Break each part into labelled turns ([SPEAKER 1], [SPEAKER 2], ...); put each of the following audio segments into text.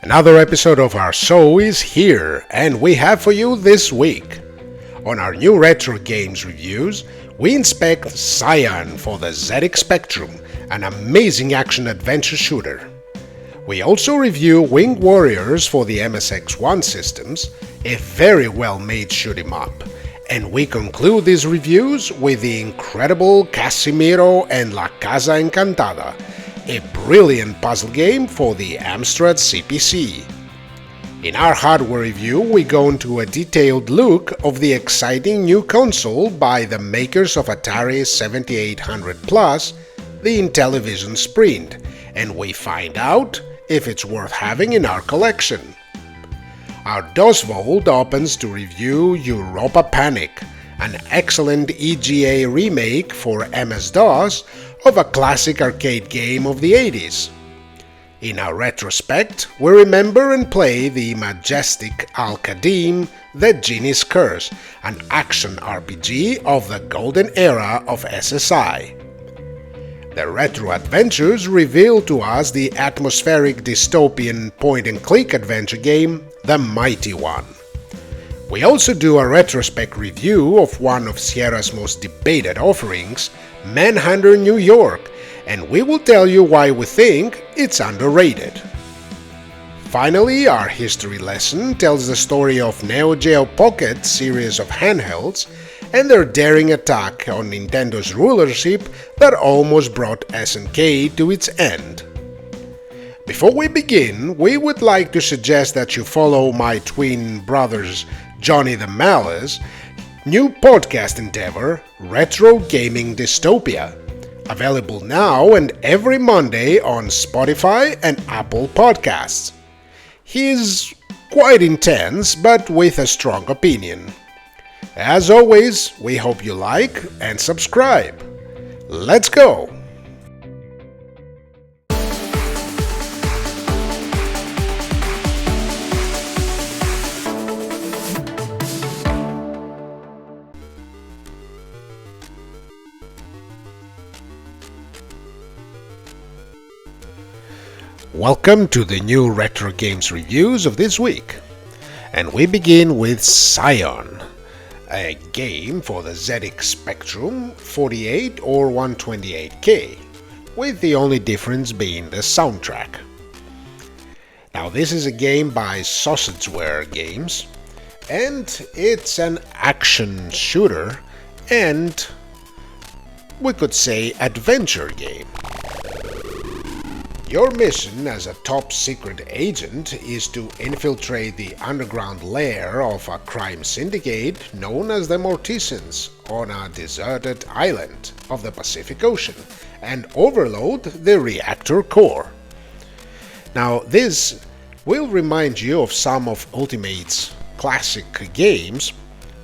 [SPEAKER 1] Another episode of our show is here, and we have for you this week. On our new retro games reviews, we inspect S.C.I.O.N for the ZX Spectrum, an amazing action-adventure shooter. We also review Wing Warriors for the MSX1 systems, a very well-made shoot-'em-up. And we conclude these reviews with the incredible Casimiro and La Casa Encantada, a brilliant puzzle game for the Amstrad CPC. In our hardware review, we go into a detailed look of the exciting new console by the makers of Atari 7800 Plus, the Intellivision Sprint, and we find out if it's worth having in our collection. Our DOS Vault opens to review Europa Panic, an excellent EGA remake for MS-DOS of a classic arcade game of the 80s. In our retrospect, we remember and play the majestic Al-Qadim, the Genie's Curse, an action RPG of the golden era of SSI. The retro adventures reveal to us the atmospheric dystopian point-and-click adventure game, The Mighty One. We also do a retrospect review of one of Sierra's most debated offerings, Manhunter New York, and we will tell you why we think it's underrated. Finally, our history lesson tells the story of Neo-Geo Pocket series of handhelds and their daring attack on Nintendo's rulership that almost brought SNK to its end. Before we begin, we would like to suggest that you follow my twin brothers Johnny the Malice new podcast endeavor, Retro Gaming Dystopia, available now and every Monday on Spotify and Apple Podcasts. He's quite intense, but with a strong opinion. As always, we hope you like and subscribe. Let's go! Welcome to the new retro games reviews of this week. And we begin with S.C.I.O.N, a game for the ZX Spectrum 48 or 128K, with the only difference being the soundtrack. Now this is a game by Sausageware Games, and it's an action shooter and, we could say, adventure game. Your mission as a top-secret agent is to infiltrate the underground lair of a crime syndicate known as the Mortisans on a deserted island of the Pacific Ocean and overload the reactor core. Now this will remind you of some of Ultimate's classic games,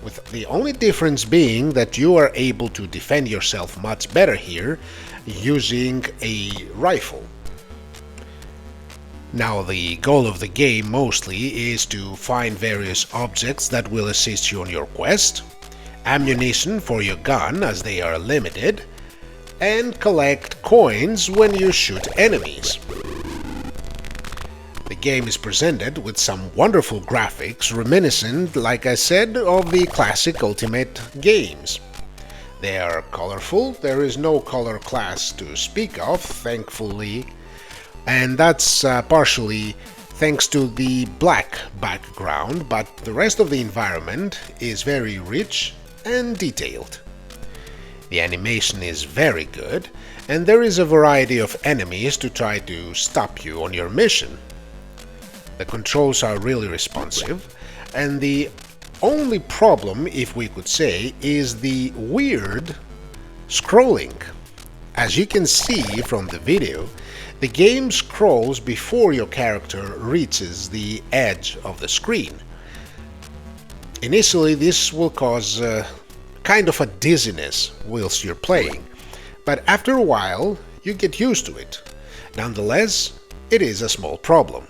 [SPEAKER 1] with the only difference being that you are able to defend yourself much better here using a rifle. Now the goal of the game mostly is to find various objects that will assist you on your quest, ammunition for your gun as they are limited, and collect coins when you shoot enemies. The game is presented with some wonderful graphics reminiscent, like I said, of the classic Ultimate games. They are colorful, there is no color class to speak of, thankfully, and that's partially thanks to the black background, but the rest of the environment is very rich and detailed. The animation is very good, and there is a variety of enemies to try to stop you on your mission. The controls are really responsive, and the only problem, if we could say, is the weird scrolling. As you can see from the video, the game scrolls before your character reaches the edge of the screen. Initially, this will cause kind of a dizziness whilst you're playing, but after a while you get used to it. Nonetheless, it is a small problem.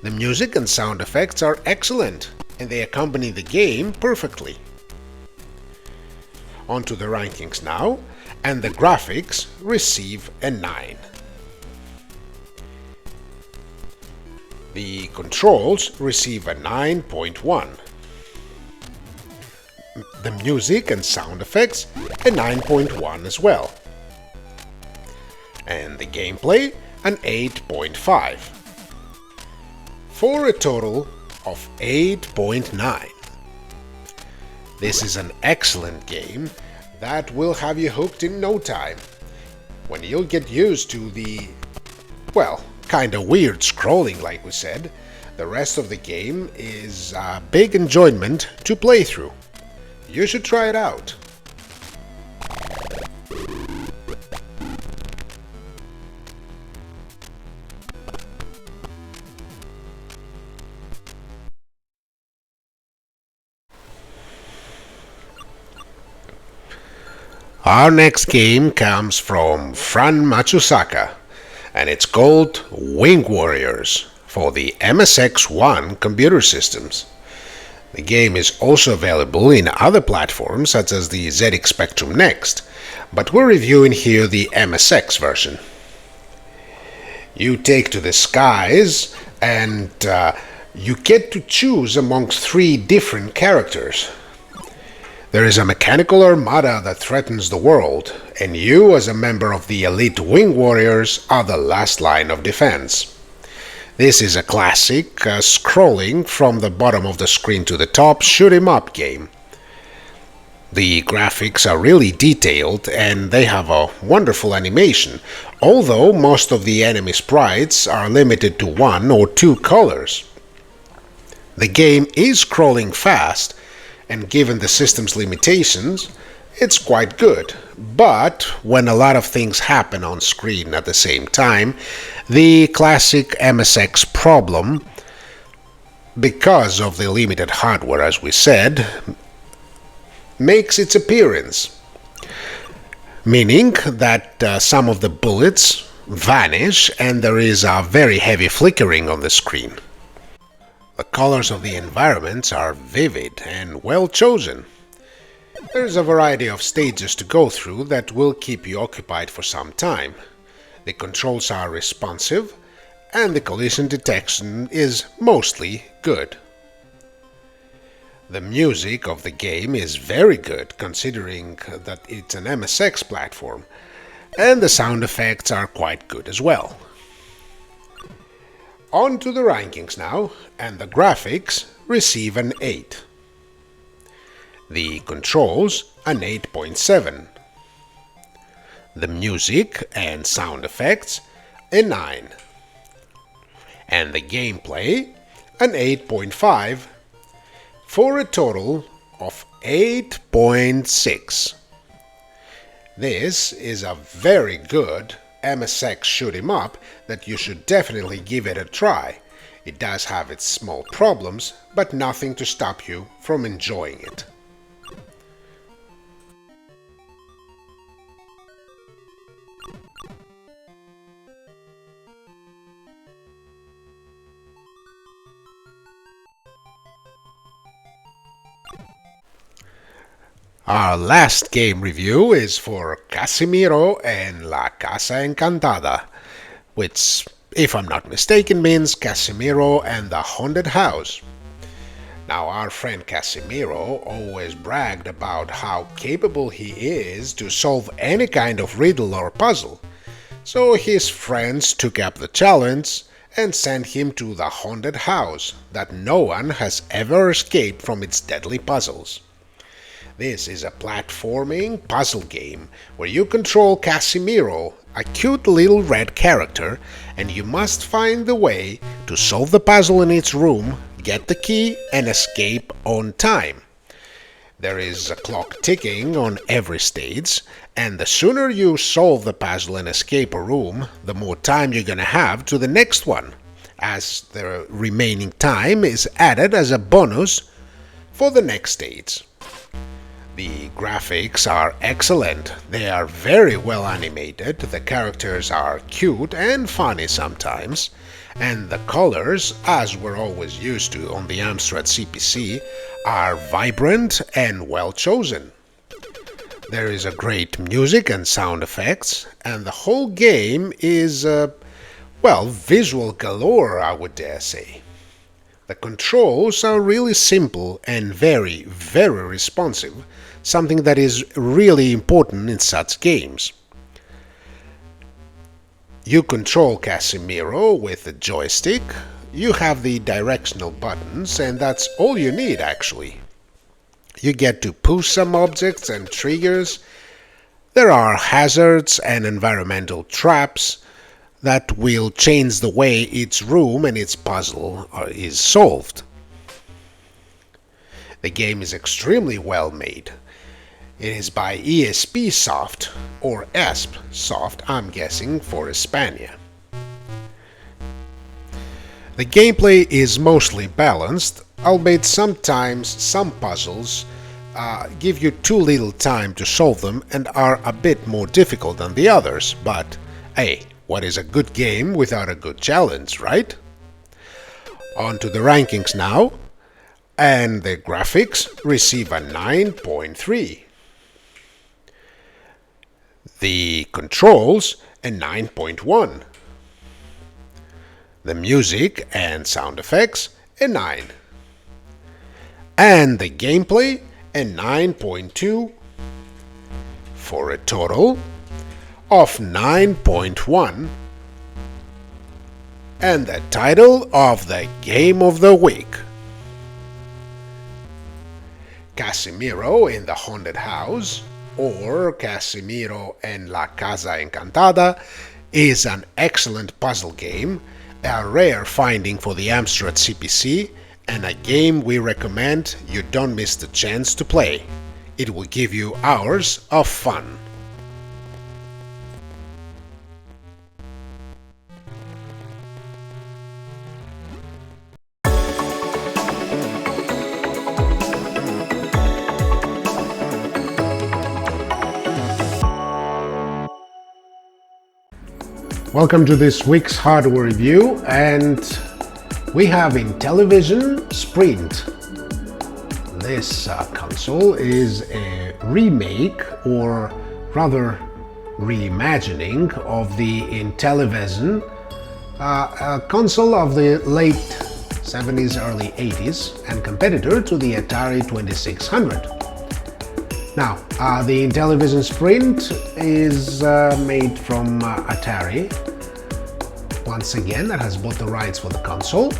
[SPEAKER 1] The music and sound effects are excellent, and they accompany the game perfectly. On to the rankings now, and the graphics receive a 9. The controls receive a 9.1. The music and sound effects a 9.1 as well. And the gameplay an 8.5. For a total of 8.9. This is an excellent game that will have you hooked in no time, when you'll get used to the, well, kinda weird scrolling like we said. The rest of the game is a big enjoyment to play through. You should try it out. Our next game comes from Fran Matsusaka, and it's called Wing Warriors for the MSX1 computer systems. The game is also available in other platforms such as the ZX Spectrum Next, but we're reviewing here the MSX version. You take to the skies and you get to choose amongst 3 different characters. There is a mechanical armada that threatens the world, and you, as a member of the elite Wing Warriors, are the last line of defense. This is a classic, scrolling from the bottom of the screen to the top shoot-'em-up game. The graphics are really detailed and they have a wonderful animation, although most of the enemy sprites are limited to 1 or 2 colors. The game is scrolling fast, and given the system's limitations, it's quite good. But when a lot of things happen on screen at the same time, the classic MSX problem, because of the limited hardware as we said, makes its appearance. Meaning that some of the bullets vanish and there is a very heavy flickering on the screen. The colors of the environments are vivid and well chosen. There is a variety of stages to go through that will keep you occupied for some time. The controls are responsive and the collision detection is mostly good. The music of the game is very good considering that it's an MSX platform, and the sound effects are quite good as well. On to the rankings now, and the graphics receive an 8. The controls an 8.7. The music and sound effects a 9. And the gameplay an 8.5 for a total of 8.6. This is a very good MSX shoot-'em-up that you should definitely give it a try. It does have its small problems, but nothing to stop you from enjoying it. Our last game review is for Casimiro and La Casa Encantada, which, if I'm not mistaken, means Casimiro and the Haunted House. Now, our friend Casimiro always bragged about how capable he is to solve any kind of riddle or puzzle, so his friends took up the challenge and sent him to the Haunted House that no one has ever escaped from its deadly puzzles. This is a platforming puzzle game where you control Casimiro, a cute little red character, and you must find the way to solve the puzzle in its room, get the key, and escape on time. There is a clock ticking on every stage, and the sooner you solve the puzzle and escape a room, the more time you're gonna have to the next one, as the remaining time is added as a bonus for the next stage. The graphics are excellent, they are very well animated, the characters are cute and funny sometimes, and the colors, as we're always used to on the Amstrad CPC, are vibrant and well chosen. There is a great music and sound effects, and the whole game is, Well, visual galore, I would dare say. The controls are really simple and very, very responsive, something that is really important in such games. You control Casimiro with the joystick, you have the directional buttons, and that's all you need actually. You get to push some objects and triggers. There are hazards and environmental traps that will change the way its room and its puzzle is solved. The game is extremely well made. It is by ESP Soft, or ESP Soft, I'm guessing, for Hispania. The gameplay is mostly balanced, albeit sometimes some puzzles give you too little time to solve them and are a bit more difficult than the others, but hey, what is a good game without a good challenge, right? On to the rankings now, and the graphics receive a 9.3. The controls a 9.1. The music and sound effects a 9. And the gameplay a 9.2 for a total of 9.1. And the title of the Game of the Week: Casimiro in the Haunted House, or Casimiro en la Casa Encantada, is an excellent puzzle game, a rare finding for the Amstrad CPC, and a game we recommend you don't miss the chance to play. It will give you hours of fun. Welcome to this week's hardware review, and we have Intellivision Sprint. This console is a remake, or rather reimagining, of the Intellivision, a console of the late 70s, early 80s, and competitor to the Atari 2600. Now, the Intellivision Sprint is made from Atari. Once again, that has bought the rights for the console.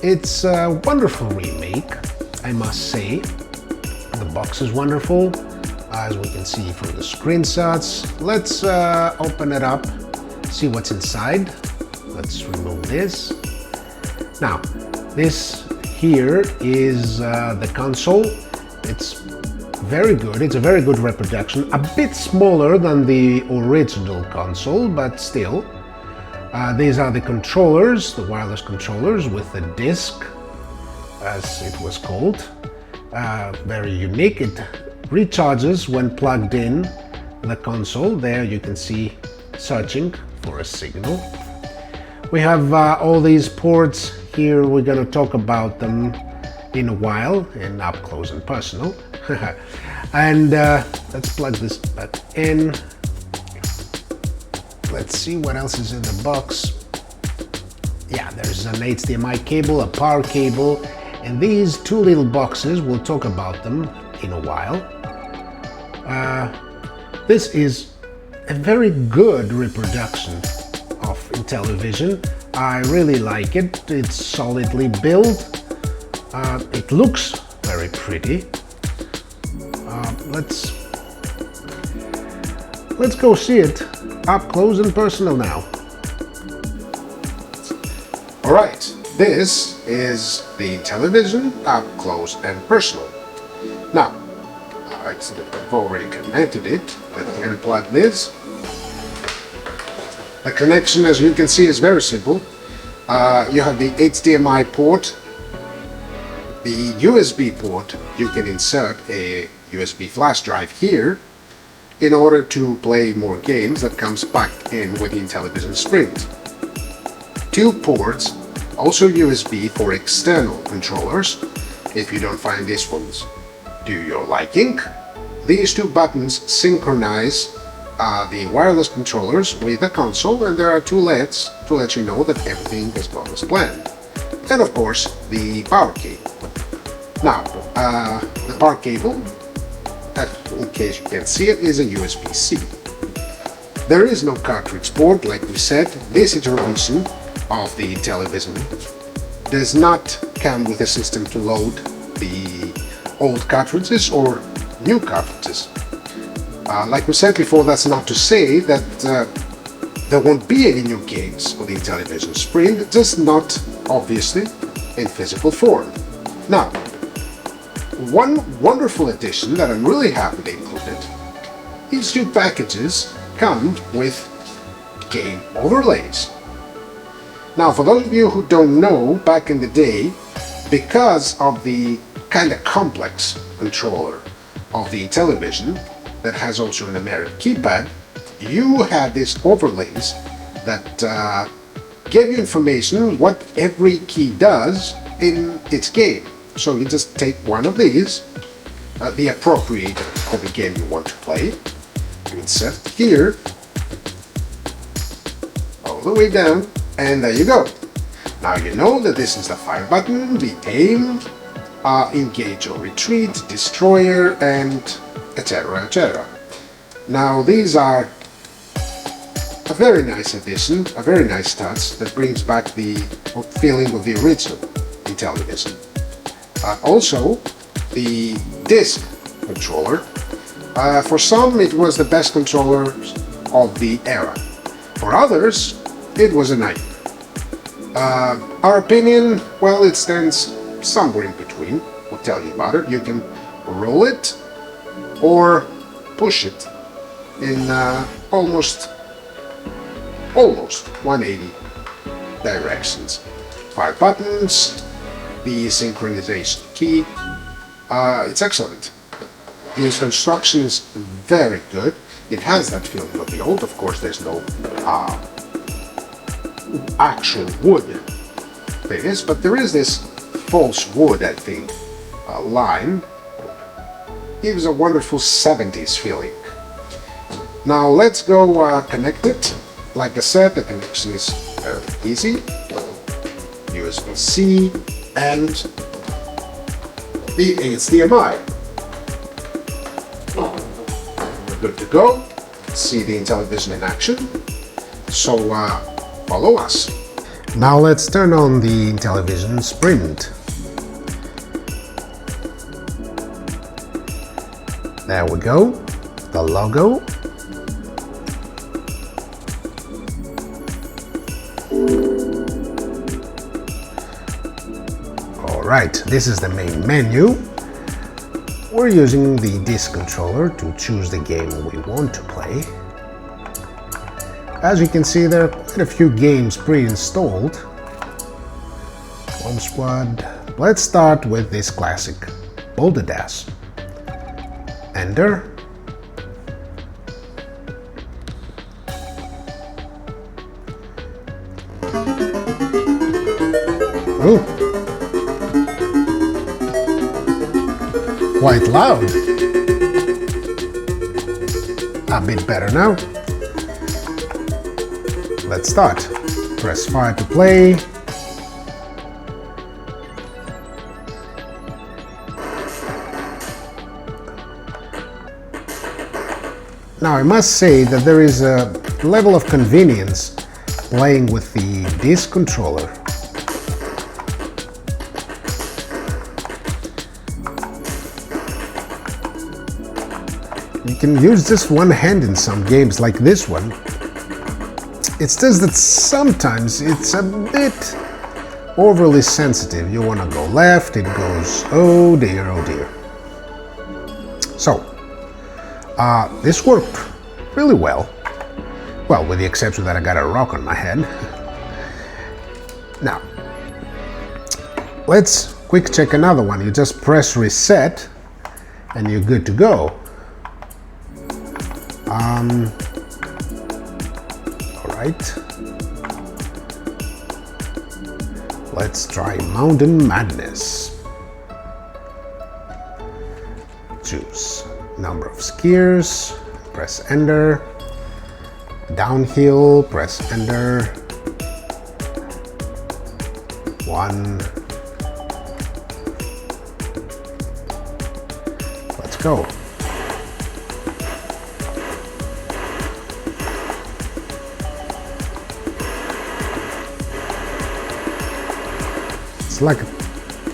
[SPEAKER 1] It's a wonderful remake, I must say. The box is wonderful, as we can see from the screenshots. Let's open it up, see what's inside. Let's remove this. Now, this here is the console. It's very good. It's a very good reproduction. A bit smaller than the original console, but still. These are the controllers, the wireless controllers with the disc, as it was called. Very unique. It recharges when plugged in the console. There you can see searching for a signal. We have all these ports here. We're going to talk about them in a while, in up close and personal. And let's plug this back in. Let's see what else is in the box. Yeah, there's an HDMI cable, a power cable, and these two little boxes, we'll talk about them in a while. This is a very good reproduction of Intellivision. I really like it. It's solidly built. It looks very pretty. Let's go see it up close and personal now. Alright, this is the Intellivision up close and personal. Now, I've already connected it. Let me unplug this. The connection, as you can see, is very simple. You have the HDMI port, the USB port. You can insert a USB flash drive here in order to play more games that comes packed in with the Intellivision Sprint. Two ports, also USB for external controllers, if you don't find these ones to your liking. These two buttons synchronize the wireless controllers with the console, and there are two LEDs to let you know that everything has gone as planned. And of course, the power cable. Now, the power cable, in case you can't see it, is a USB-C. There is no cartridge port, like we said. This iteration of the Intellivision does not come with a system to load the old cartridges or new cartridges. Like we said before, that's not to say that there won't be any new games for the Intellivision Sprint, just not, obviously, in physical form. Now, one wonderful addition that I'm really happy they included, these two packages come with game overlays. Now, for those of you who don't know, back in the day, because of the kind of complex controller of the Intellivision that has also an numeric keypad, you had these overlays that give you information what every key does in its game. So you just take one of these, the appropriate for the game you want to play, you insert it here, all the way down, and there you go. Now you know that this is the fire button, the aim, engage or retreat, destroyer, and etc, etc. Now these are a very nice addition, a very nice touch that brings back the feeling of the original Intellivision. Also, the disc controller. For some it was the best controller of the era. For others, it was a nightmare. Our opinion, well, it stands somewhere in between. We'll tell you about it. You can roll it or push it in almost 180 directions. 5 buttons, the synchronization key. It's excellent. The construction is very good. It has that feeling of the old. Of course, there's no actual wood finish, but there is this false wood, I think, line. Gives a wonderful 70s feeling. Now let's go connect it. Like I said, the connection is very easy. USB-C and the HDMI. We're good to go. See the Intellivision in action. So follow us. Now let's turn on the Intellivision Sprint. There we go. The logo. Alright, this is the main menu. We're using the disc controller to choose the game we want to play. As you can see, there are quite a few games pre-installed. Bomb Squad. Let's start with this classic, Balderdash. Enter. Oh, quite loud. A bit better now. Let's start. Press 5 to play. Now I must say that there is a level of convenience playing with the disc controller. You can use just one hand in some games like this one. It's just that sometimes it's a bit overly sensitive. You want to go left, it goes, oh dear, oh dear. So, this worked really well. Well, with the exception that I got a rock on my head. Now, let's quick check another one. You just press reset and you're good to go. Alright. Let's try Mountain Madness. Choose number of skiers, press enter. Downhill, press enter. 1. Let's go.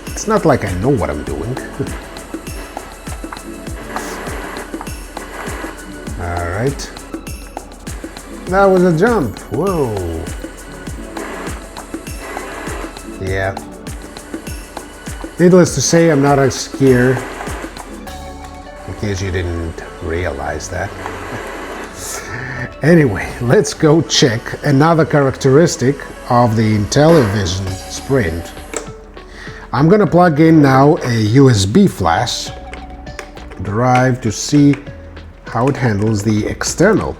[SPEAKER 1] It's not like I know what I'm doing. Alright. That was a jump. Whoa. Yeah. Needless to say, I'm not a skier. In case you didn't realize that. Anyway, let's go check another characteristic of the Intellivision Sprint. I'm gonna plug in now a USB flash drive to see how it handles the external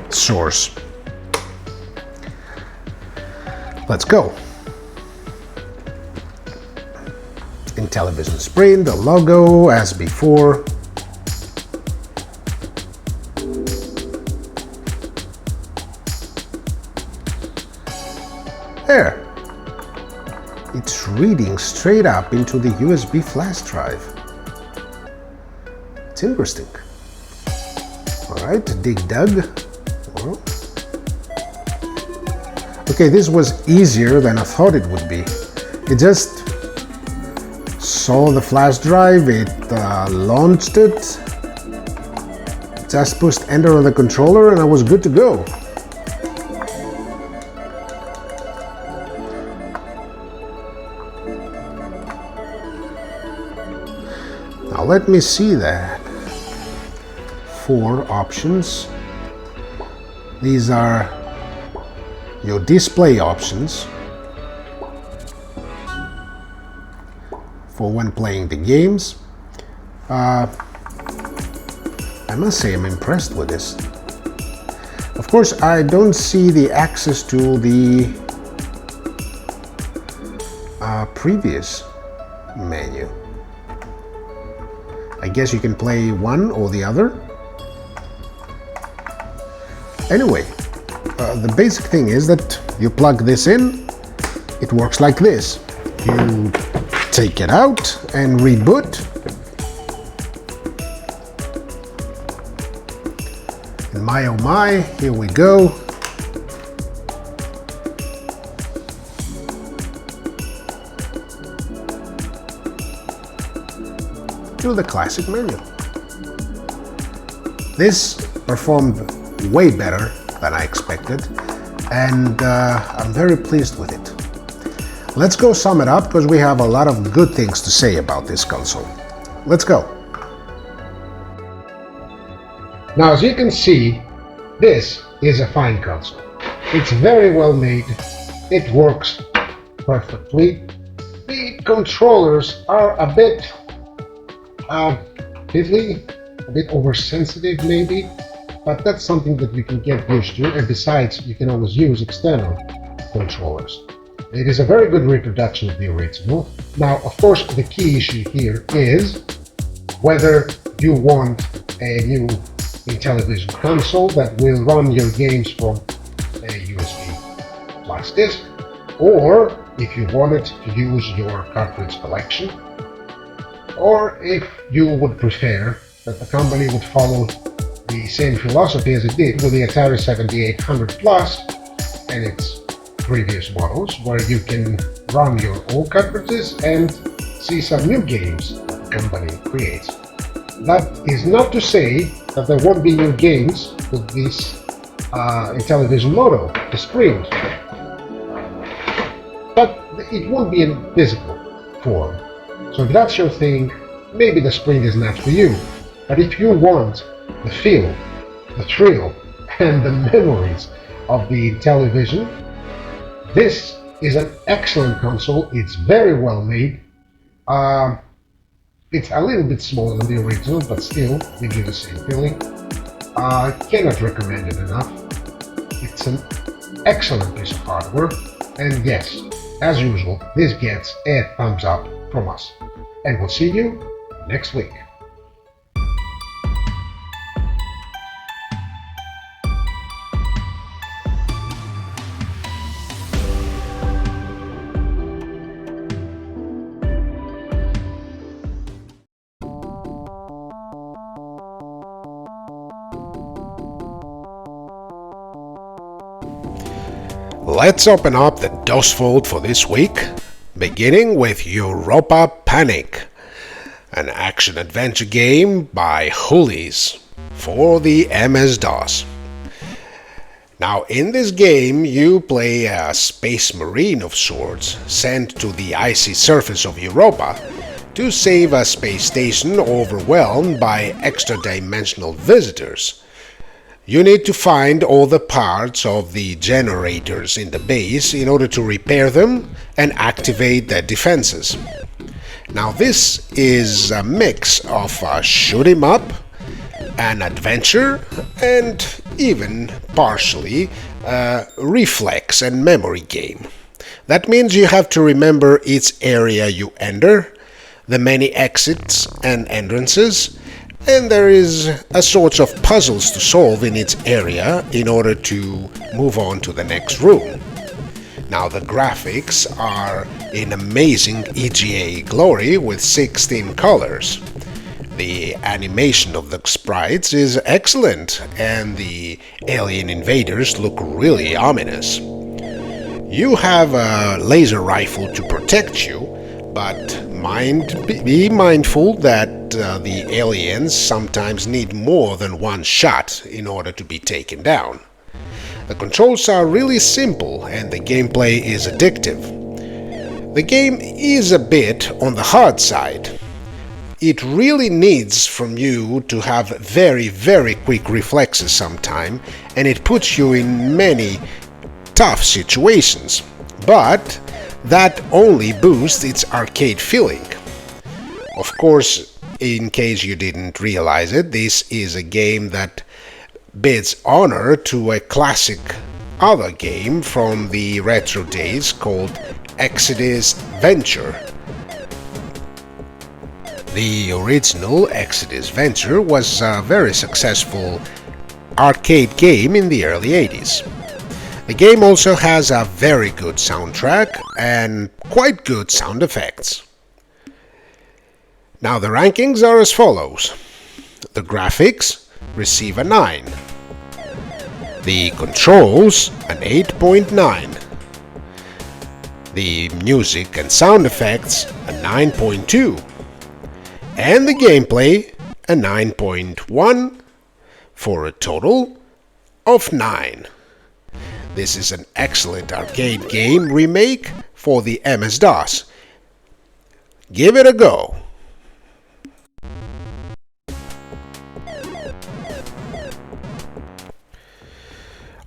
[SPEAKER 1] source. Let's go. Intellivision Sprint, the logo as before. There. It's reading straight up into the USB flash drive. It's interesting. Alright, dig dug. Okay, this was easier than I thought it would be. It just saw the flash drive, it launched it, just pushed enter on the controller and I was good to go. Now let me see that. 4 options. These are your display options for when playing the games. I must say I'm impressed with this. Of course, I don't see the access to the previous menu. I guess you can play one or the other. Anyway, the basic thing is that you plug this in, it works like this. You take it out and reboot. And my oh my, here we go. To the classic menu. This performed way better than I expected, and I'm very pleased with it. Let's go sum it up because we have a lot of good things to say about this console. Let's go. Now, as you can see, this is a fine console. It's very well made. It works perfectly. The controllers are a bit fiddly, a bit oversensitive maybe, but that's something that you can get used to, and besides, you can always use external controllers. It is a very good reproduction of the original. Now, of course, the key issue here is whether you want a new Intellivision console that will run your games from a USB flash disk, or if you wanted to use your cartridge collection, or if you would prefer that the company would follow the same philosophy as it did with the Atari 7800 Plus and its previous models, where you can run your old cartridges and see some new games that the company creates. That is not to say that there won't be new games with this Intellivision model, the Sprint, but it won't be in physical form. So if that's your thing, maybe the Sprint is not for you. But if you want the feel, the thrill, and the memories of the Intellivision, this is an excellent console. It's very well made. It's a little bit smaller than the original, but still, they give the same feeling. I cannot recommend it enough. It's an excellent piece of hardware, and yes, as usual, this gets a thumbs up from us. And we'll see you next week. Let's open up the DOS vault for this week, beginning with Europa Panic, an action-adventure game by Hoolies for the MS-DOS. Now, in this game, you play a space marine of sorts sent to the icy surface of Europa to save a space station overwhelmed by extra-dimensional visitors. You need to find all the parts of the generators in the base in order to repair them and activate their defenses. Now, this is a mix of a shoot-'em-up, an adventure, and even partially a reflex and memory game. That means you have to remember each area you enter, the many exits and entrances, and there is a sort of puzzles to solve in each area in order to move on to the next room. Now, the graphics are in amazing EGA glory with 16 colors. The animation of the sprites is excellent, and the alien invaders look really ominous. You have a laser rifle to protect you, but be mindful that the aliens sometimes need more than one shot in order to be taken down. The controls are really simple and the gameplay is addictive. The game is a bit on the hard side. It really needs from you to have very quick reflexes sometime, and it puts you in many tough situations, but that only boosts its arcade feeling. Of course, in case you didn't realize it, this is a game that bids honor to a classic other game from the retro days called Exodus Venture. The original Exodus Venture was a very successful arcade game in the early 80s. The game also has a very good soundtrack and quite good sound effects. Now, the rankings are as follows. The graphics receive a 9. The controls an 8.9. The music and sound effects a 9.2. And the gameplay a 9.1 for a total of 9. This is an excellent arcade game remake for the MS-DOS. Give it a go!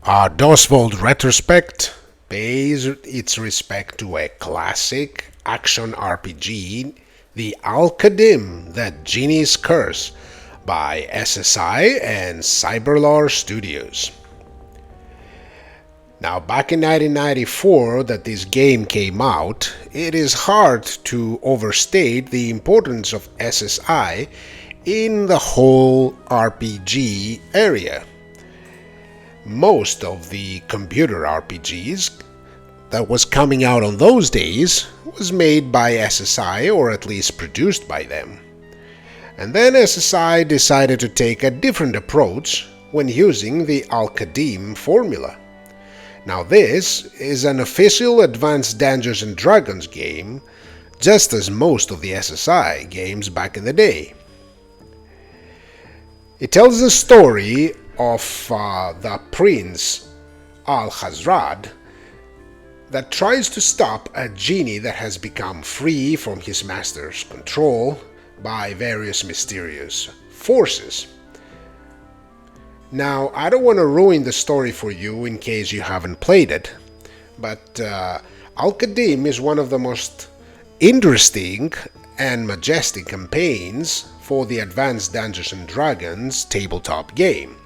[SPEAKER 1] Our DOS Vault Retrospect pays its respect to a classic action RPG, the Al-Qadim, the Genie's Curse, by SSI and Cyberlore Studios. Now, back in 1994 that this game came out, it is hard to overstate the importance of SSI in the whole RPG area. Most of the computer RPGs that was coming out on those days was made by SSI, or at least produced by them. And then SSI decided to take a different approach when using the Al-Qadim formula. Now, this is an official Advanced Dungeons & Dragons game, just as most of the SSI games back in the day. It tells the story of the prince Al-Hazrad that tries to stop a genie that has become free from his master's control by various mysterious forces. Now, I don't want to ruin the story for you in case you haven't played it, but Al-Qadim is one of the most interesting and majestic campaigns for the Advanced Dungeons & Dragons tabletop game.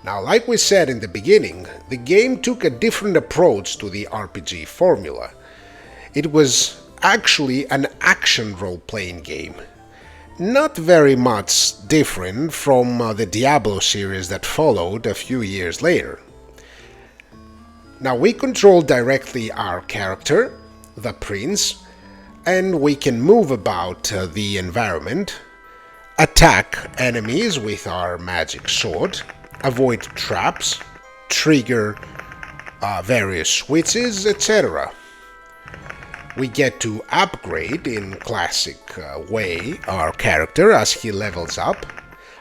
[SPEAKER 1] Now, like we said in the beginning, the game took a different approach to the RPG formula. It was actually an action role-playing game, not very much different from the Diablo series that followed a few years later. Now, we control directly our character, the prince, and we can move about the environment, attack enemies with our magic sword, avoid traps, trigger various switches, etc. We get to upgrade in classic way our character as he levels up,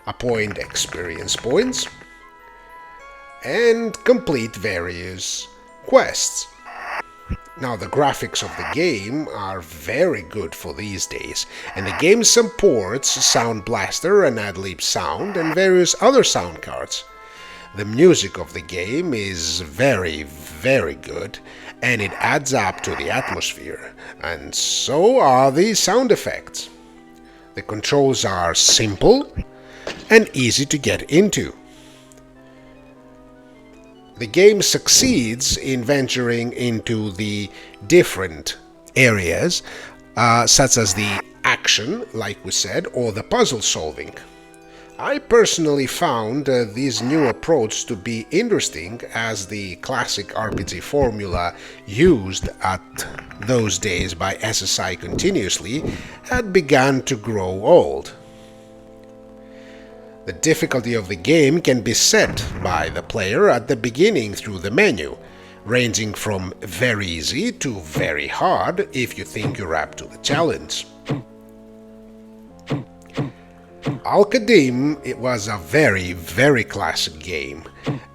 [SPEAKER 1] appoint experience points, and complete various quests. Now, the graphics of the game are very good for these days, and the game supports Sound Blaster and AdLib sound and various other sound cards. The music of the game is very, very good, and it adds up to the atmosphere, and so are the sound effects. The controls are simple and easy to get into. The game succeeds in venturing into the different areas, such as the action, like we said, or the puzzle solving. I personally found this new approach to be interesting, as the classic RPG formula used at those days by SSI continuously had begun to grow old. The difficulty of the game can be set by the player at the beginning through the menu, ranging from very easy to very hard if you think you're up to the challenge. Al-Qadim, it was a very, very classic game,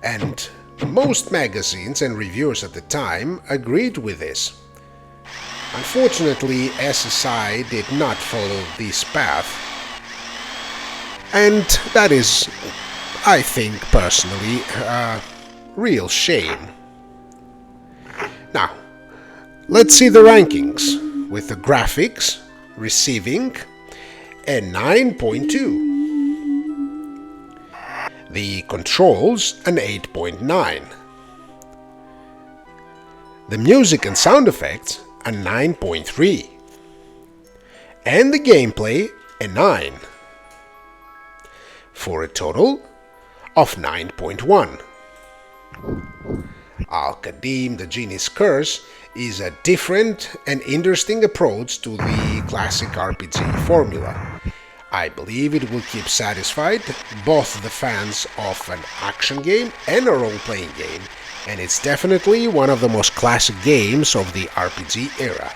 [SPEAKER 1] and most magazines and reviewers at the time agreed with this. Unfortunately, SSI did not follow this path, and that is, I think personally, a real shame. Now, let's see the rankings, with the graphics receiving a 9.2. The controls an 8.9. The music and sound effects a 9.3. And the gameplay a 9. For a total of 9.1. Al-Qadim, the Genie's Curse, is a different and interesting approach to the classic RPG formula. I believe it will keep satisfied both the fans of an action game and a role-playing game, and it's definitely one of the most classic games of the RPG era.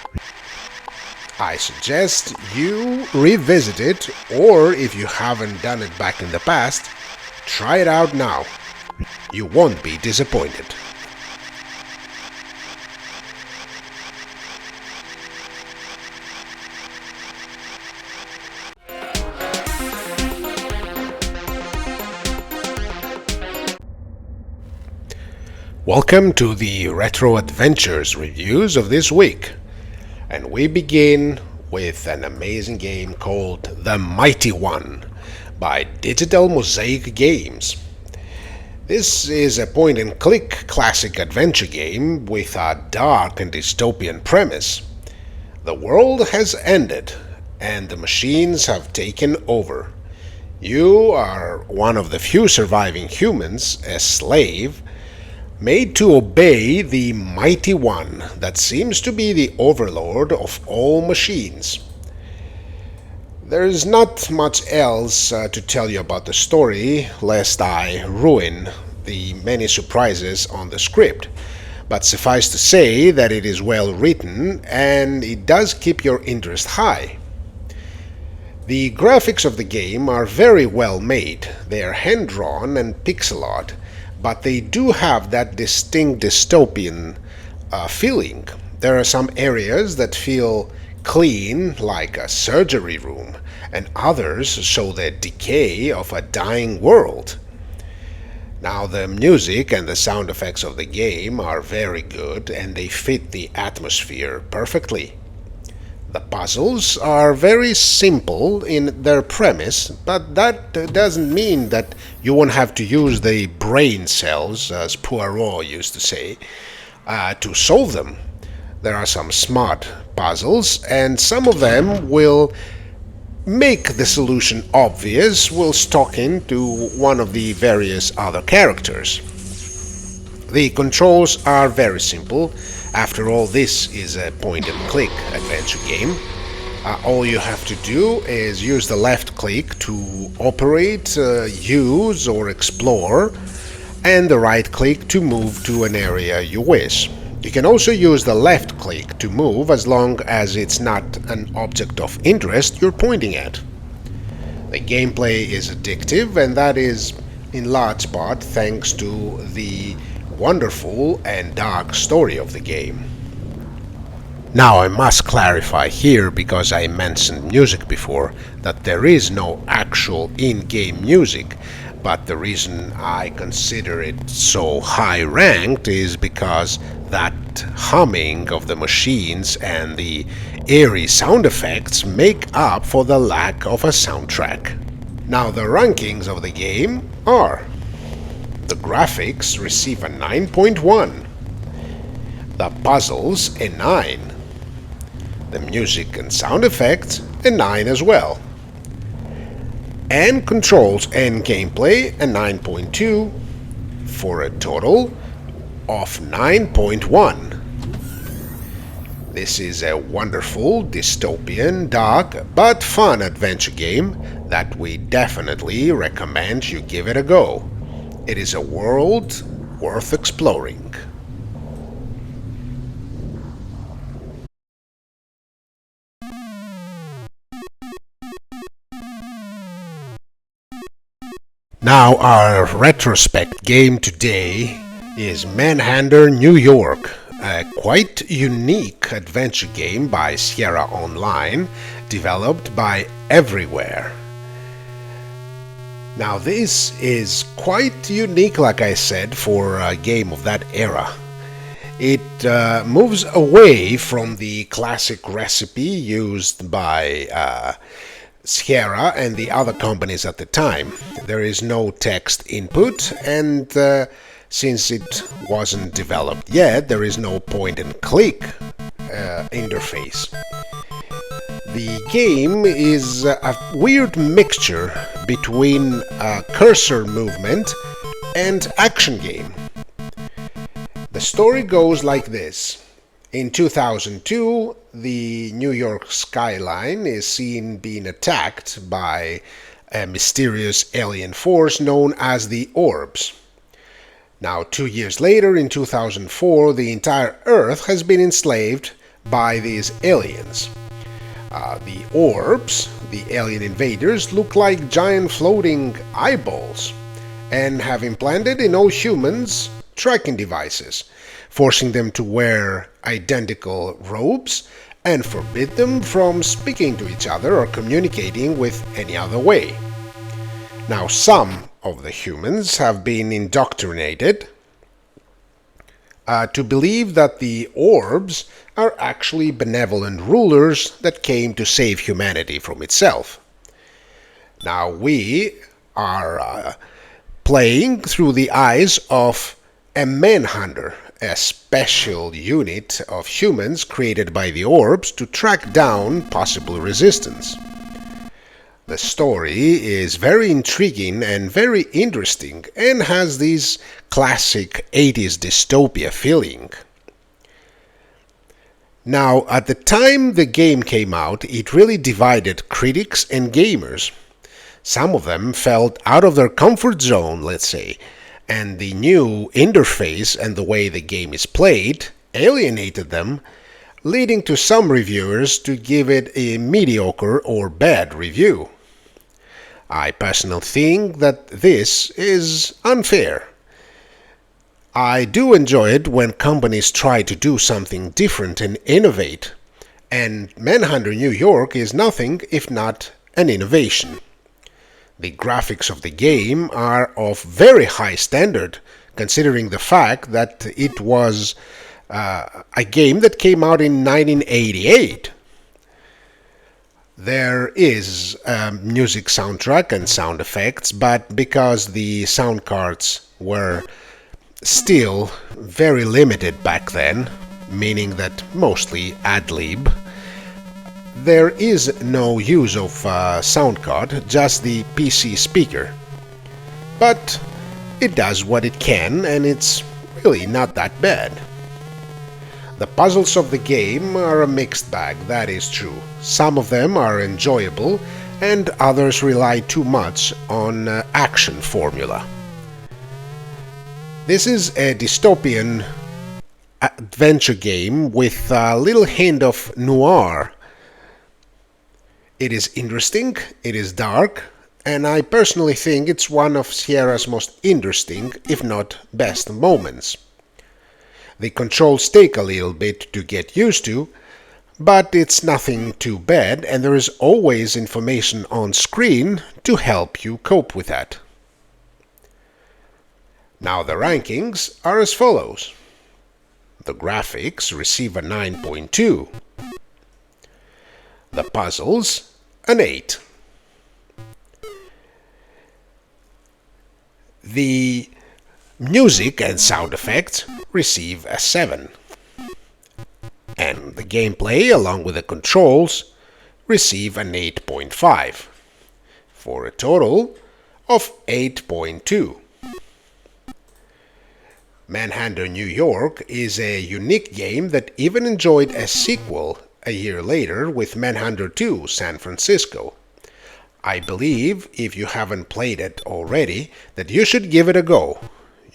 [SPEAKER 1] I suggest you revisit it, or if you haven't done it back in the past, try it out now. You won't be disappointed. Welcome to the Retro Adventures reviews of this week, and we begin with an amazing game called The Mighty One by Digital Mosaic Games. This is a point-and-click classic adventure game with a dark and dystopian premise. The world has ended, and the machines have taken over. You are one of the few surviving humans, a slave, made to obey the Mighty One that seems to be the overlord of all machines. There is not much else to tell you about the story, lest I ruin the many surprises on the script, but suffice to say that it is well written and it does keep your interest high. The graphics of the game are very well made. They are hand-drawn and pixel art, but they do have that distinct dystopian feeling. There are some areas that feel clean, like a surgery room, and others show the decay of a dying world. Now, the music and the sound effects of the game are very good, and they fit the atmosphere perfectly. The puzzles are very simple in their premise, but that doesn't mean that you won't have to use the brain cells, as Poirot used to say, to solve them. There are some smart puzzles, and some of them will make the solution obvious whilst talking to one of the various other characters. The controls are very simple. After all, this is a point-and-click adventure game. All you have to do is use the left click to operate, use or explore, and the right click to move to an area you wish. You can also use the left click to move as long as it's not an object of interest you're pointing at. The gameplay is addictive, and that is in large part thanks to the wonderful and dark story of the game. Now I must clarify here, because I mentioned music before, that there is no actual in-game music, but the reason I consider it so high ranked is because that humming of the machines and the eerie sound effects make up for the lack of a soundtrack. Now the rankings of the game are: the graphics receive a 9.1, the puzzles a 9, the music and sound effects a 9 as well, and controls and gameplay a 9.2, for a total of 9.1. This is a wonderful, dystopian, dark, but fun adventure game that we definitely recommend you give it a go. It is a world worth exploring. Now our retrospect game today is Manhunter New York, a quite unique adventure game by Sierra Online, developed by Everywhere. Now this is quite unique, like I said, for a game of that era. It moves away from the classic recipe used by Sierra and the other companies at the time. There is no text input, and since it wasn't developed yet, there is no point and click interface. The game is a weird mixture between a cursor movement and action game. The story goes like this. In 2002, the New York skyline is seen being attacked by a mysterious alien force known as the Orbs. Now, 2 years later, in 2004, the entire Earth has been enslaved by these aliens. The Orbs, the alien invaders, look like giant floating eyeballs and have implanted in all humans tracking devices, forcing them to wear identical robes and forbid them from speaking to each other or communicating with any other way. Now, some of the humans have been indoctrinated to believe that the Orbs are actually benevolent rulers that came to save humanity from itself. Now, we are playing through the eyes of a Manhunter, a special unit of humans created by the Orbs to track down possible resistance. The story is very intriguing and very interesting and has this classic 80s dystopia feeling. Now, at the time the game came out, it really divided critics and gamers. Some of them felt out of their comfort zone, let's say, and the new interface and the way the game is played alienated them, leading to some reviewers to give it a mediocre or bad review. I personally think that this is unfair. I do enjoy it when companies try to do something different and innovate, and Manhunter New York is nothing if not an innovation. The graphics of the game are of very high standard, considering the fact that it was a game that came out in 1988. There is a music soundtrack and sound effects, but because the sound cards were still very limited back then, meaning that mostly ad-lib, there is no use of sound card, just the PC speaker. But it does what it can, and it's really not that bad. The puzzles of the game are a mixed bag, that is true. Some of them are enjoyable, and others rely too much on action formula. This is a dystopian adventure game with a little hint of noir. It is interesting, it is dark, and I personally think it's one of Sierra's most interesting, if not best moments. The controls take a little bit to get used to, but it's nothing too bad, and there is always information on screen to help you cope with that. Now the rankings are as follows. The graphics receive a 9.2. The puzzles, an 8. The music and sound effects receive a 7. And the gameplay, along with the controls, receive an 8.5, for a total of 8.2. Manhunter New York is a unique game that even enjoyed a sequel a year later with Manhunter 2 San Francisco. I believe, if you haven't played it already, that you should give it a go.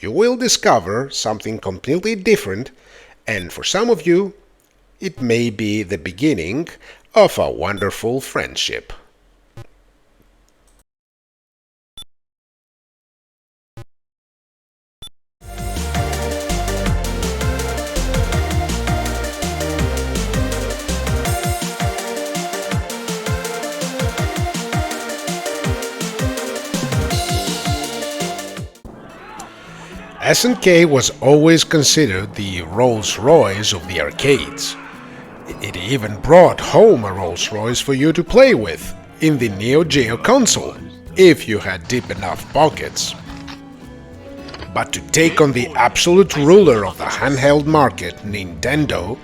[SPEAKER 1] You will discover something completely different, and for some of you, it may be the beginning of a wonderful friendship. S&K was always considered the Rolls-Royce of the arcades. It even brought home a Rolls-Royce for you to play with in the Neo-Geo console, if you had deep enough pockets. But to take on the absolute ruler of the handheld market, Nintendo,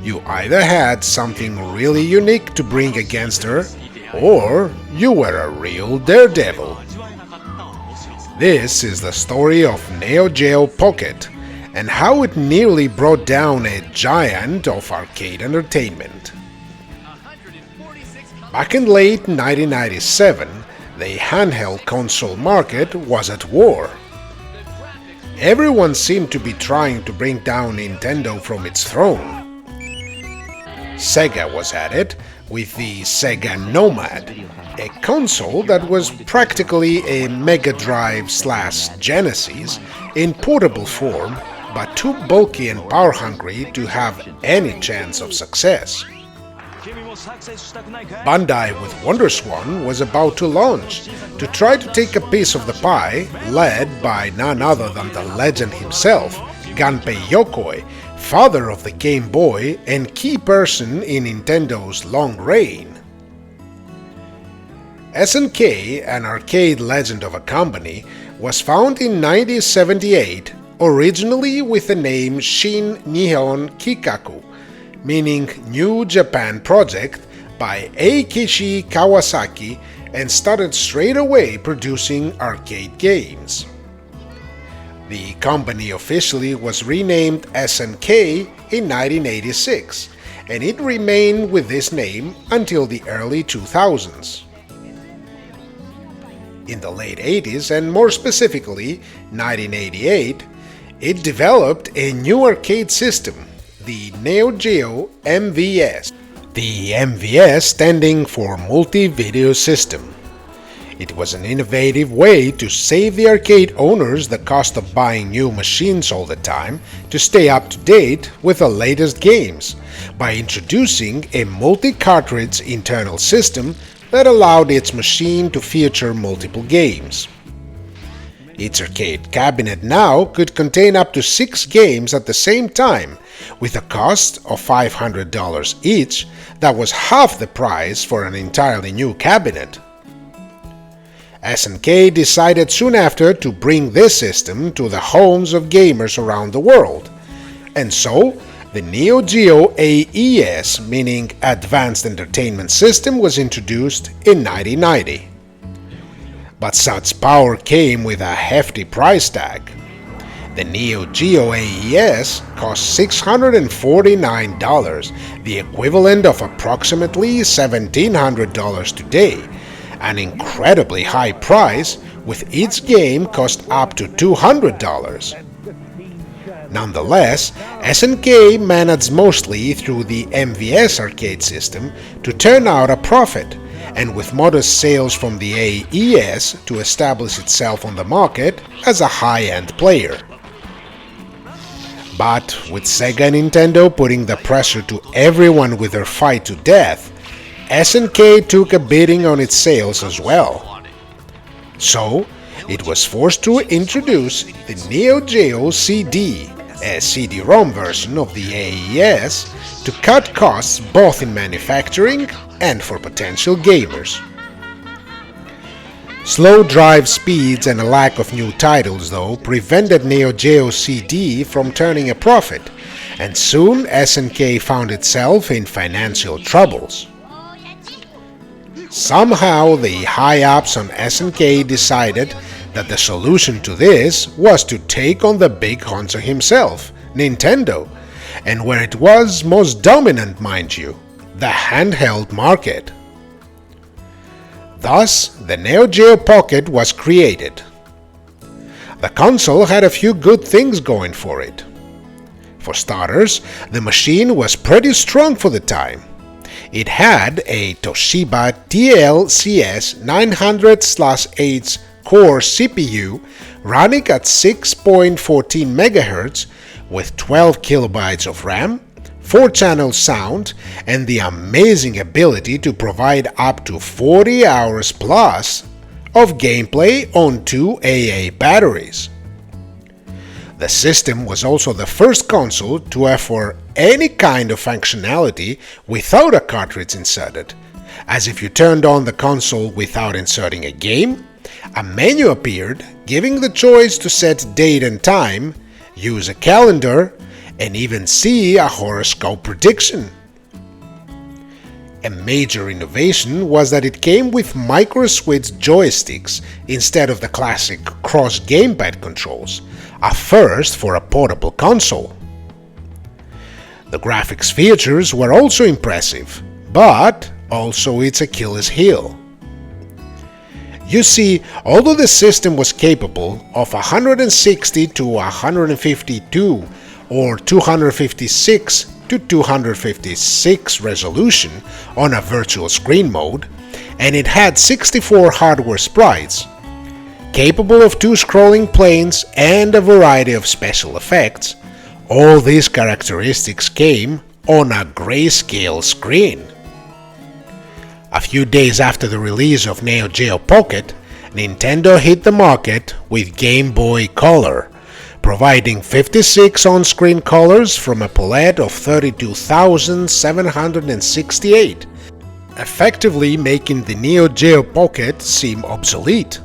[SPEAKER 1] you either had something really unique to bring against her, or you were a real daredevil. This is the story of Neo-Geo Pocket, and how it nearly brought down a giant of arcade entertainment. Back in late 1997, the handheld console market was at war. Everyone seemed to be trying to bring down Nintendo from its throne. Sega was at it with the Sega Nomad, a console that was practically a Mega Drive/Genesis in portable form, but too bulky and power-hungry to have any chance of success. Bandai with WonderSwan was about to launch, to try to take a piece of the pie, led by none other than the legend himself, Gunpei Yokoi, father of the Game Boy and key person in Nintendo's long reign. S&K, an arcade legend of a company, was found in 1978, originally with the name Shin Nihon Kikaku, meaning New Japan Project, by Eikichi Kawasaki, and started straight away producing arcade games. The company officially was renamed S&K in 1986, and it remained with this name until the early 2000s. In the late 80s, and more specifically 1988, it developed a new arcade system, the Neo-Geo MVS. The MVS standing for Multi-Video System. It was an innovative way to save the arcade owners the cost of buying new machines all the time to stay up to date with the latest games, by introducing a multi-cartridge internal system that allowed its machine to feature multiple games. Its arcade cabinet now could contain up to 6 games at the same time, with a cost of $500 each that was half the price for an entirely new cabinet. S&K decided soon after to bring this system to the homes of gamers around the world, and so the Neo-Geo AES, meaning Advanced Entertainment System, was introduced in 1990. But such power came with a hefty price tag. The Neo-Geo AES cost $649, the equivalent of approximately $1,700 today, an incredibly high price, with each game cost up to $200. Nonetheless, SNK managed mostly through the MVS arcade system to turn out a profit, and with modest sales from the AES to establish itself on the market as a high-end player. But with Sega and Nintendo putting the pressure to everyone with their fight to death, SNK took a beating on its sales as well. So, it was forced to introduce the Neo-Geo CD, a CD-ROM version of the AES, to cut costs both in manufacturing and for potential gamers. Slow drive speeds and a lack of new titles, though, prevented Neo-Geo CD from turning a profit, and soon SNK found itself in financial troubles. Somehow the high-ups on SNK decided that the solution to this was to take on the big honcho himself, Nintendo, and where it was most dominant, mind you, the handheld market. Thus, the Neo-Geo Pocket was created. The console had a few good things going for it. For starters, the machine was pretty strong for the time. It had a Toshiba TLCS 900/8 core CPU running at 6.14 MHz with 12 KB of RAM, 4-channel sound, and the amazing ability to provide up to 40 hours plus of gameplay on 2 AA batteries. The system was also the first console to offer any kind of functionality without a cartridge inserted, as if you turned on the console without inserting a game, a menu appeared giving the choice to set date and time, use a calendar, and even see a horoscope prediction. A major innovation was that it came with micro-switch joysticks instead of the classic cross gamepad controls, a first for a portable console. The graphics features were also impressive, but also its Achilles heel. You see, although the system was capable of 160 to 152 or 256 to 256 resolution on a virtual screen mode, and it had 64 hardware sprites, capable of 2 scrolling planes and a variety of special effects, all these characteristics came on a grayscale screen. A few days after the release of Neo-Geo Pocket, Nintendo hit the market with Game Boy Color, providing 56 on-screen colors from a palette of 32,768, effectively making the Neo-Geo Pocket seem obsolete.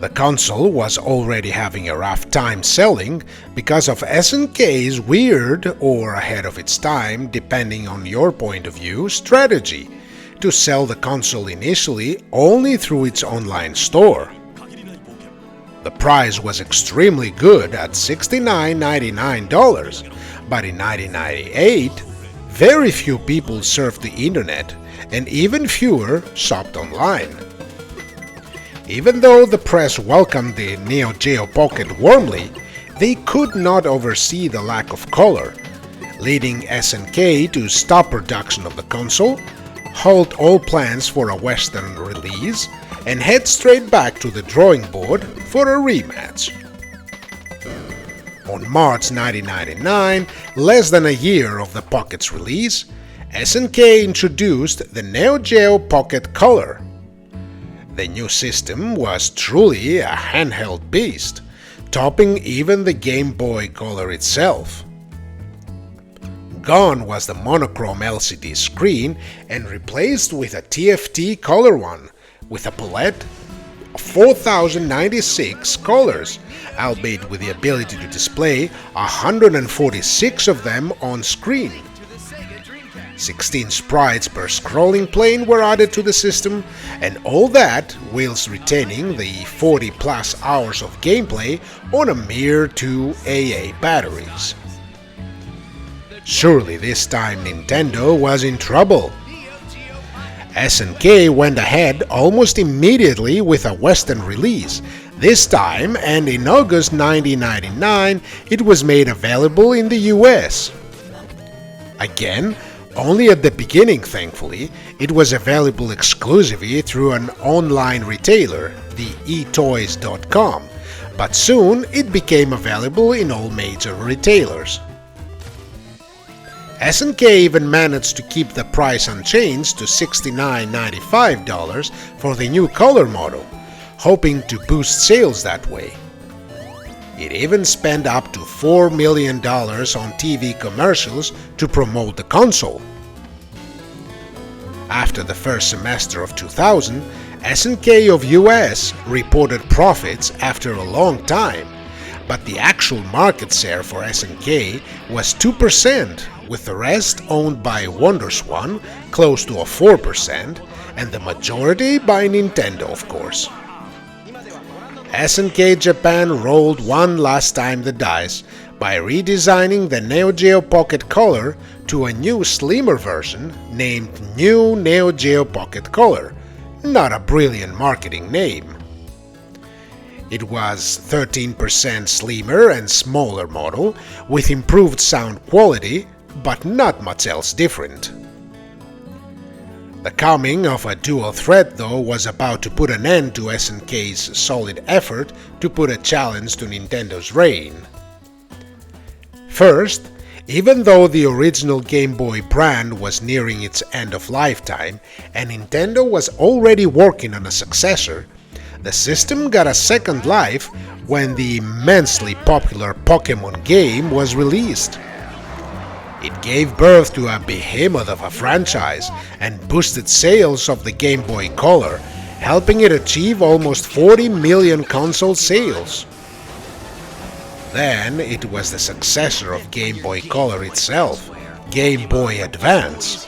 [SPEAKER 1] The console was already having a rough time selling because of SNK's weird, or ahead of its time, depending on your point of view, strategy to sell the console initially only through its online store. The price was extremely good at $69.99, but in 1998, very few people surfed the internet and even fewer shopped online. Even though the press welcomed the Neo-Geo Pocket warmly, they could not oversee the lack of color, leading SNK to stop production of the console, halt all plans for a Western release, and head straight back to the drawing board for a rematch. On March 1999, less than a year of the Pocket's release, SNK introduced the Neo-Geo Pocket Color. The new system was truly a handheld beast, topping even the Game Boy Color itself. Gone was the monochrome LCD screen and replaced with a TFT color one, with a palette of 4,096 colors, albeit with the ability to display 146 of them on screen. 16 sprites per scrolling plane were added to the system, and all that whilst retaining the 40 plus hours of gameplay on a mere 2 AA batteries. Surely this time Nintendo was in trouble. SNK went ahead almost immediately with a Western release, This time, and in August 1999, it was made available in the US. Again, only at the beginning thankfully, it was available exclusively through an online retailer, the etoys.com, but soon it became available in all major retailers. S&K even managed to keep the price unchanged to $69.95 for the new color model, hoping to boost sales that way. It even spent up to $4 million on TV commercials to promote the console. After the first semester of 2000, S&K of US reported profits after a long time, but the actual market share for S&K was 2%, with the rest owned by WonderSwan, close to a 4%, and the majority by Nintendo, of course. S&K Japan rolled one last time the dice by redesigning the Neo-Geo Pocket Color to a new slimmer version named New Neo-Geo Pocket Color, not a brilliant marketing name. It was 13% slimmer and smaller model with improved sound quality, but not much else different. The coming of a dual threat though was about to put an end to S&K's solid effort to put a challenge to Nintendo's reign. First, even though the original Game Boy brand was nearing its end of lifetime and Nintendo was already working on a successor, the system got a second life when the immensely popular Pokémon game was released. It gave birth to a behemoth of a franchise and boosted sales of the Game Boy Color, helping it achieve almost 40 million console sales. Then it was the successor of Game Boy Color itself, Game Boy Advance.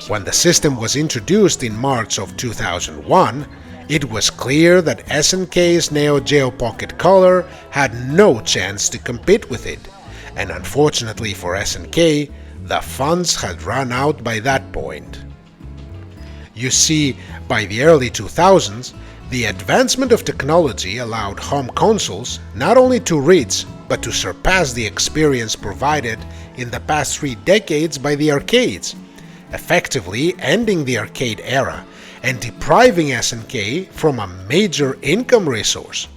[SPEAKER 1] When the system was introduced in March of 2001, it was clear that S&K's Neo-Geo Pocket Color had no chance to compete with it, and unfortunately for S&K, the funds had run out by that point. You see, by the early 2000s, the advancement of technology allowed home consoles not only to reach but to surpass the experience provided in the past 3 decades by the arcades, effectively ending the arcade era and depriving S&K from a major income resource.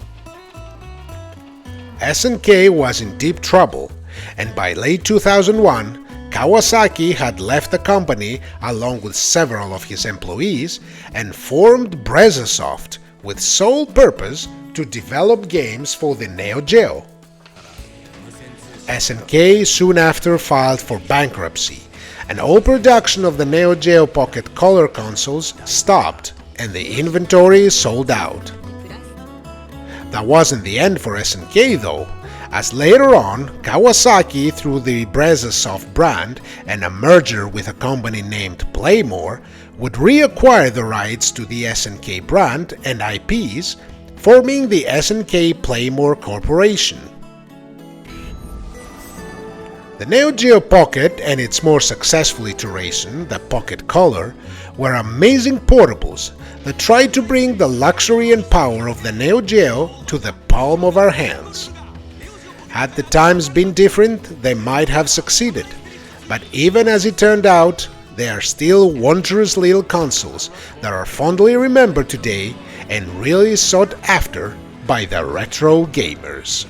[SPEAKER 1] S&K was in deep trouble, and by late 2001, Kawasaki had left the company along with several of his employees and formed Brezasoft with sole purpose to develop games for the Neo Geo. S&K soon after filed for bankruptcy, and all production of the Neo Geo Pocket Color consoles stopped and the inventory sold out. That wasn't the end for S&K though, as later on Kawasaki, through the Brezasoft brand and a merger with a company named Playmore, would reacquire the rights to the S&K brand and IPs, forming the S&K Playmore Corporation. The Neo Geo Pocket and its more successful iteration, the Pocket Color, were amazing portables that tried to bring the luxury and power of the Neo Geo to the palm of our hands. Had the times been different, they might have succeeded, but even as it turned out, they are still wondrous little consoles that are fondly remembered today and really sought after by the retro gamers.